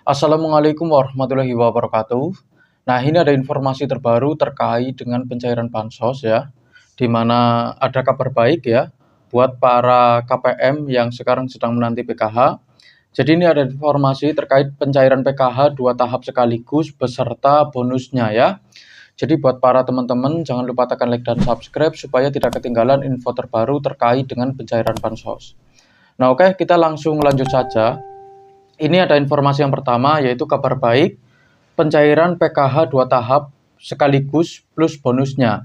Assalamualaikum warahmatullahi wabarakatuh. Nah, ini ada informasi terbaru terkait dengan pencairan bansos ya, di mana ada kabar baik ya buat para KPM yang sekarang sedang menanti PKH. Jadi ini ada informasi terkait pencairan PKH 2 tahap sekaligus beserta bonusnya ya. Jadi buat para teman-teman jangan lupa tekan like dan subscribe supaya tidak ketinggalan info terbaru terkait dengan pencairan bansos. Nah, oke, kita langsung lanjut saja. Ini ada informasi yang pertama yaitu kabar baik, pencairan PKH 2 tahap sekaligus plus bonusnya.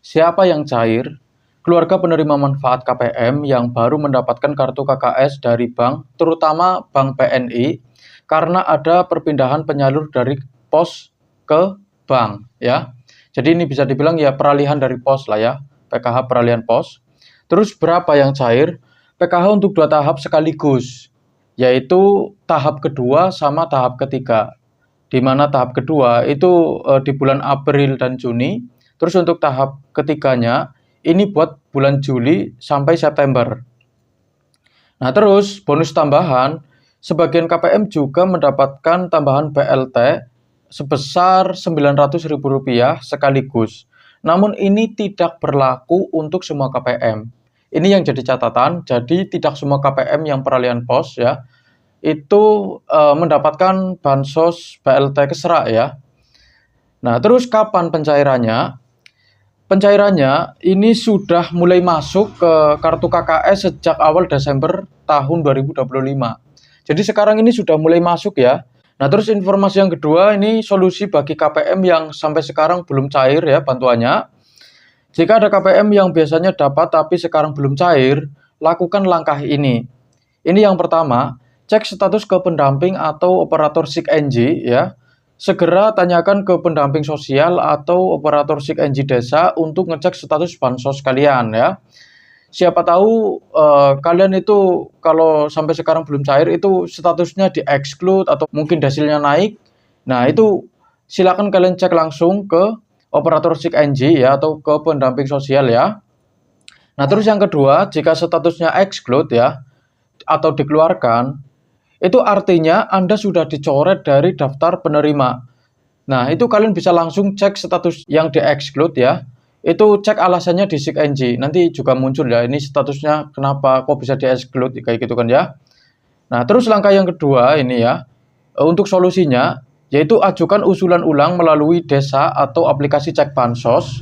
Siapa yang cair? Keluarga penerima manfaat KPM yang baru mendapatkan kartu KKS dari bank, terutama Bank BNI, karena ada perpindahan penyalur dari pos ke bank ya. Jadi ini bisa dibilang ya peralihan dari pos lah ya, PKH peralihan pos. Terus berapa yang cair? PKH untuk 2 tahap sekaligus, yaitu tahap kedua sama tahap ketiga. Di mana tahap kedua itu di bulan April dan Juni, terus untuk tahap ketiganya ini buat bulan Juli sampai September. Nah, terus bonus tambahan, sebagian KPM juga mendapatkan tambahan BLT sebesar Rp900.000 sekaligus. Namun ini tidak berlaku untuk semua KPM. Ini yang jadi catatan, jadi tidak semua KPM yang peralihan pos ya, itu mendapatkan bansos BLT Kesra ya. Nah, terus kapan pencairannya? Pencairannya ini sudah mulai masuk ke kartu KKS sejak awal Desember tahun 2025. Jadi sekarang ini sudah mulai masuk ya. Nah, terus informasi yang kedua ini solusi bagi KPM yang sampai sekarang belum cair ya bantuannya. Jika ada KPM yang biasanya dapat tapi sekarang belum cair, lakukan langkah ini. Ini yang pertama, cek status ke pendamping atau operator SIG-NJ ya. Segera tanyakan ke pendamping sosial atau operator SIG-NJ desa untuk ngecek status bansos kalian ya. Siapa tahu kalian itu kalau sampai sekarang belum cair itu statusnya di-exclude atau mungkin hasilnya naik. Nah, itu silakan kalian cek langsung ke operator SIG-NJ ya atau ke pendamping sosial ya. Nah, terus yang kedua, jika statusnya exclude ya atau dikeluarkan, itu artinya Anda sudah dicoret dari daftar penerima. Nah, itu kalian bisa langsung cek status yang di-exclude ya. Itu cek alasannya di SIG-NJ. Nanti juga muncul ya, ini statusnya kenapa kok bisa di-exclude kayak gitu kan ya. Nah, terus langkah yang kedua ini ya, untuk solusinya yaitu ajukan usulan ulang melalui desa atau aplikasi cek bansos.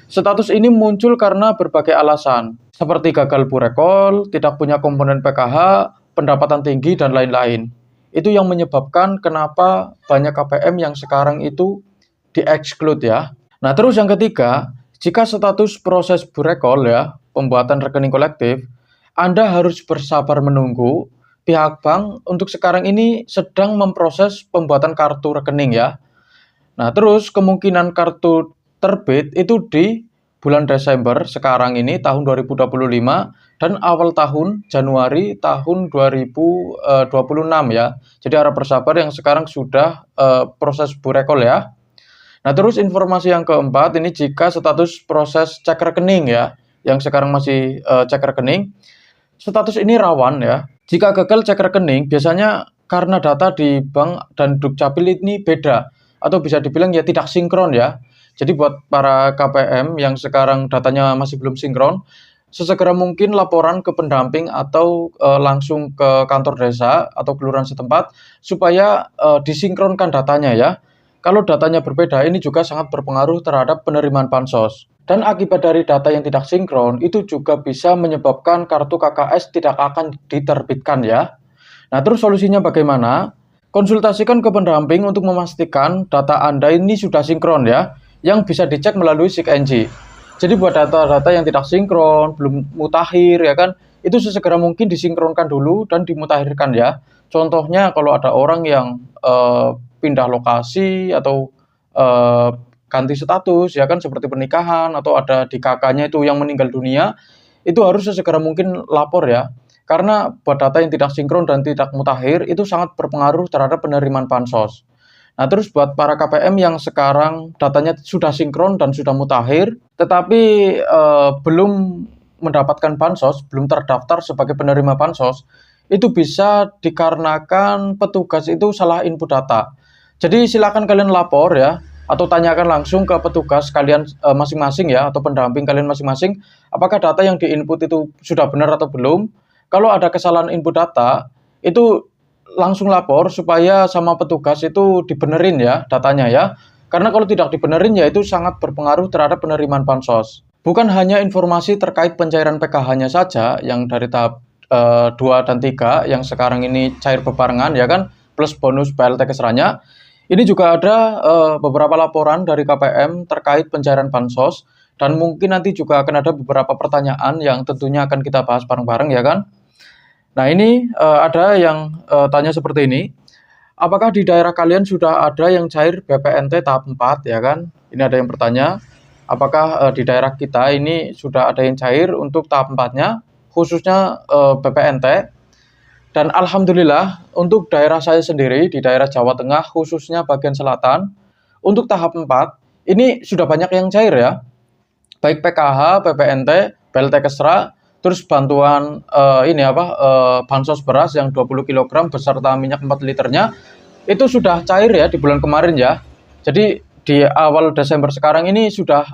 Status ini muncul karena berbagai alasan, seperti gagal burekol, tidak punya komponen PKH, pendapatan tinggi, dan lain-lain. Itu yang menyebabkan kenapa banyak KPM yang sekarang itu di-exclude ya. Nah, terus yang ketiga, jika status proses burekol ya, pembuatan rekening kolektif, Anda harus bersabar menunggu. Pihak bank untuk sekarang ini sedang memproses pembuatan kartu rekening ya. Nah, terus kemungkinan kartu terbit itu di bulan Desember sekarang ini tahun 2025 dan awal tahun Januari tahun 2026 ya. Jadi harap bersabar yang sekarang sudah proses burekol ya. Nah, terus informasi yang keempat ini jika status proses cek rekening ya, yang sekarang masih cek rekening, status ini rawan ya. Jika gagal cek rekening, biasanya karena data di bank dan Dukcapil ini beda, atau bisa dibilang ya tidak sinkron ya. Jadi buat para KPM yang sekarang datanya masih belum sinkron, sesegera mungkin laporan ke pendamping atau langsung ke kantor desa atau kelurahan setempat supaya disinkronkan datanya ya. Kalau datanya berbeda, ini juga sangat berpengaruh terhadap penerimaan bansos. Dan akibat dari data yang tidak sinkron, itu juga bisa menyebabkan kartu KKS tidak akan diterbitkan ya. Nah, terus solusinya bagaimana? Konsultasikan ke pendamping untuk memastikan data Anda ini sudah sinkron ya, yang bisa dicek melalui SIG-NJ. Jadi buat data-data yang tidak sinkron, belum mutakhir ya kan, itu sesegera mungkin disinkronkan dulu dan dimutakhirkan ya. Contohnya kalau ada orang yang pindah lokasi atau ganti status ya kan seperti pernikahan atau ada di kakaknya itu yang meninggal dunia, itu harus sesegera mungkin lapor ya. Karena buat data yang tidak sinkron dan tidak mutakhir itu sangat berpengaruh terhadap penerimaan bansos. Nah, terus buat para KPM yang sekarang datanya sudah sinkron dan sudah mutakhir, tetapi belum mendapatkan bansos, belum terdaftar sebagai penerima bansos, itu bisa dikarenakan petugas itu salah input data. Jadi silakan kalian lapor ya, atau tanyakan langsung ke petugas kalian masing-masing ya, atau pendamping kalian masing-masing, apakah data yang diinput itu sudah benar atau belum. Kalau ada kesalahan input data, itu langsung lapor supaya sama petugas itu dibenerin ya datanya ya. Karena kalau tidak dibenerin ya itu sangat berpengaruh terhadap penerimaan bansos. Bukan hanya informasi terkait pencairan PKH-nya saja yang dari tahap 2 dan 3 yang sekarang ini cair bebarengan ya kan, plus bonus PLT Kesranya. Ini juga ada beberapa laporan dari KPM terkait pencairan bansos, dan mungkin nanti juga akan ada beberapa pertanyaan yang tentunya akan kita bahas bareng-bareng ya kan. Nah ini ada yang tanya seperti ini. Apakah di daerah kalian sudah ada yang cair BPNT tahap 4 ya kan? Ini ada yang bertanya, apakah di daerah kita ini sudah ada yang cair untuk tahap 4-nya, khususnya BPNT. Dan alhamdulillah untuk daerah saya sendiri di daerah Jawa Tengah, khususnya bagian selatan, untuk tahap 4 ini sudah banyak yang cair ya. Baik PKH, BPNT, BLT Kesra, terus bantuan bansos beras yang 20 kg beserta minyak 4 liternya itu sudah cair ya di bulan kemarin ya. Jadi di awal Desember sekarang ini sudah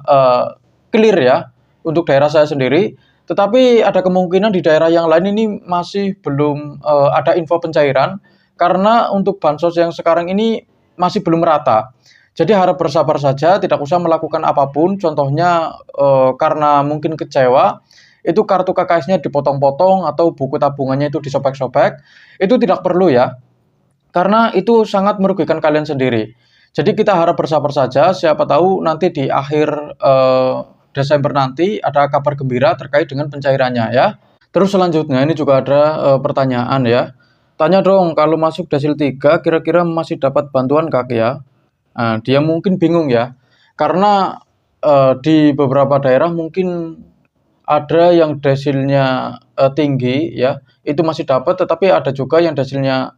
clear ya untuk daerah saya sendiri. Tetapi ada kemungkinan di daerah yang lain ini masih belum ada info pencairan, karena untuk bansos yang sekarang ini masih belum rata. Jadi harap bersabar saja, tidak usah melakukan apapun. Contohnya karena mungkin kecewa, itu kartu KKS-nya dipotong-potong atau buku tabungannya itu disobek-sobek, itu tidak perlu ya. Karena itu sangat merugikan kalian sendiri. Jadi kita harap bersabar saja, siapa tahu nanti di akhir Desember nanti ada kabar gembira terkait dengan pencairannya ya. Terus selanjutnya ini juga ada pertanyaan ya. Tanya dong, kalau masuk Desil 3 kira-kira masih dapat bantuan gak ya? Nah, dia mungkin bingung ya. Karena di beberapa daerah mungkin ada yang desilnya tinggi ya, itu masih dapat, tetapi ada juga yang desilnya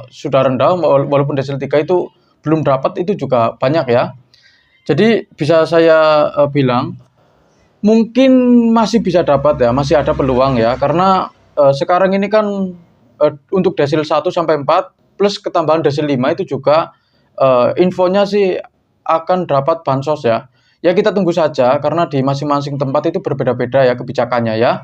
sudah rendah, walaupun desil 3 itu belum dapat, itu juga banyak ya. Jadi bisa saya bilang mungkin masih bisa dapat ya, masih ada peluang ya, karena sekarang ini kan untuk desil 1 sampai 4 plus ketambahan desil 5 itu juga infonya sih akan dapat bansos ya. Ya kita tunggu saja, karena di masing-masing tempat itu berbeda-beda ya kebijakannya ya.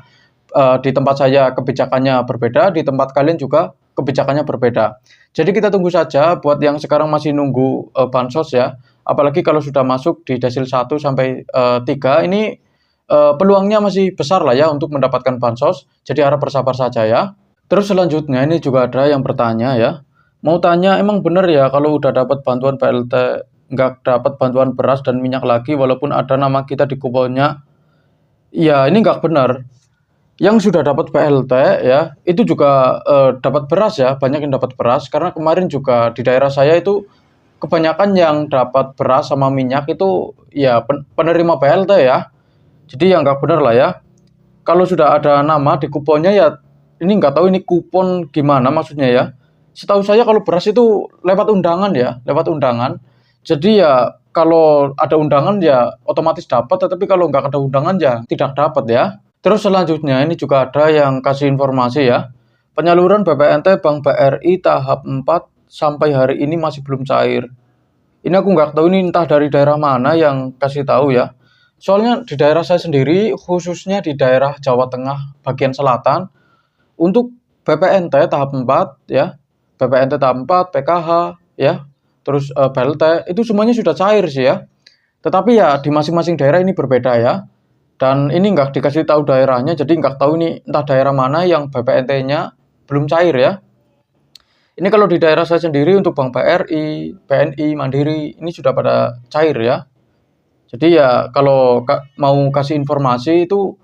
Di tempat saya kebijakannya berbeda, di tempat kalian juga kebijakannya berbeda. Jadi kita tunggu saja buat yang sekarang masih nunggu bansos ya. Apalagi kalau sudah masuk di desil 1 sampai 3 ini peluangnya masih besar lah ya untuk mendapatkan bansos. Jadi harap bersabar saja ya. Terus selanjutnya ini juga ada yang bertanya ya. Mau tanya, emang benar ya kalau udah dapat bantuan PLT nggak dapat bantuan beras dan minyak lagi walaupun ada nama kita di kuponnya? Ya ini nggak benar. Yang sudah dapat PLT ya itu juga dapat beras ya, banyak yang dapat beras, karena kemarin juga di daerah saya itu kebanyakan yang dapat beras sama minyak itu ya penerima PLT ya. Jadi ya nggak benar lah ya. Kalau sudah ada nama di kuponnya ya, ini nggak tahu ini kupon gimana maksudnya ya. Setahu saya kalau beras itu lewat undangan ya, lewat undangan. Jadi ya kalau ada undangan ya otomatis dapat, tetapi kalau nggak ada undangan ya tidak dapat ya. Terus selanjutnya ini juga ada yang kasih informasi ya. Penyaluran BPNT Bank BRI tahap 4 sampai hari ini masih belum cair. Ini aku nggak tahu ini entah dari daerah mana yang kasih tahu ya. Soalnya di daerah saya sendiri, khususnya di daerah Jawa Tengah bagian selatan, untuk BPNT tahap 4 ya, BPNT tahap 4, PKH ya, terus BLT itu semuanya sudah cair sih ya. Tetapi ya di masing-masing daerah ini berbeda ya. Dan ini nggak dikasih tahu daerahnya, jadi nggak tahu ini entah daerah mana yang BPNT-nya belum cair ya. Ini kalau di daerah saya sendiri untuk Bank BRI, BNI, Mandiri, ini sudah pada cair ya. Jadi ya kalau mau kasih informasi itu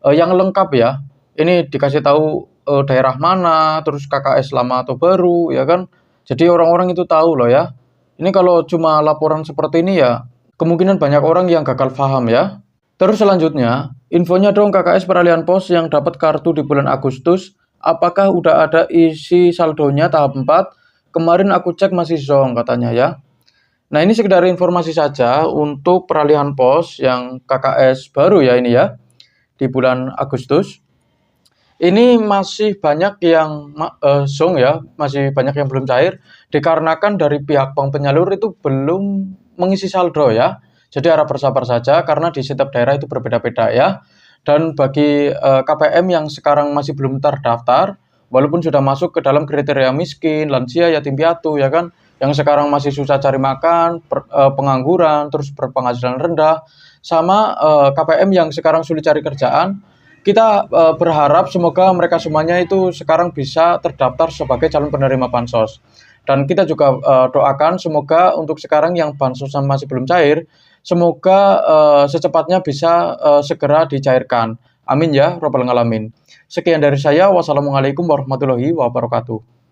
yang lengkap ya. Ini dikasih tahu daerah mana, terus KKS lama atau baru ya kan. Jadi orang-orang itu tahu loh ya. Ini kalau cuma laporan seperti ini ya, kemungkinan banyak orang yang gagal paham ya. Terus selanjutnya, infonya dong KKS peralihan pos yang dapat kartu di bulan Agustus, apakah udah ada isi saldonya tahap 4? Kemarin aku cek masih zonk katanya ya. Nah ini sekedar informasi saja untuk peralihan pos yang KKS baru ya ini ya, di bulan Agustus. Ini masih banyak yang zonk ya, masih banyak yang belum cair, dikarenakan dari pihak bank penyalur itu belum mengisi saldo ya. Jadi harap bersabar saja karena di setiap daerah itu berbeda-beda ya. Dan bagi KPM yang sekarang masih belum terdaftar, walaupun sudah masuk ke dalam kriteria miskin, lansia, yatim piatu ya kan, yang sekarang masih susah cari makan, pengangguran, terus berpenghasilan rendah, sama KPM yang sekarang sulit cari kerjaan, kita berharap semoga mereka semuanya itu sekarang bisa terdaftar sebagai calon penerima bansos. Dan kita juga doakan semoga untuk sekarang yang bansosnya masih belum cair, semoga secepatnya bisa segera dicairkan. Amin ya robbal alamin. Sekian dari saya. Wassalamualaikum warahmatullahi wabarakatuh.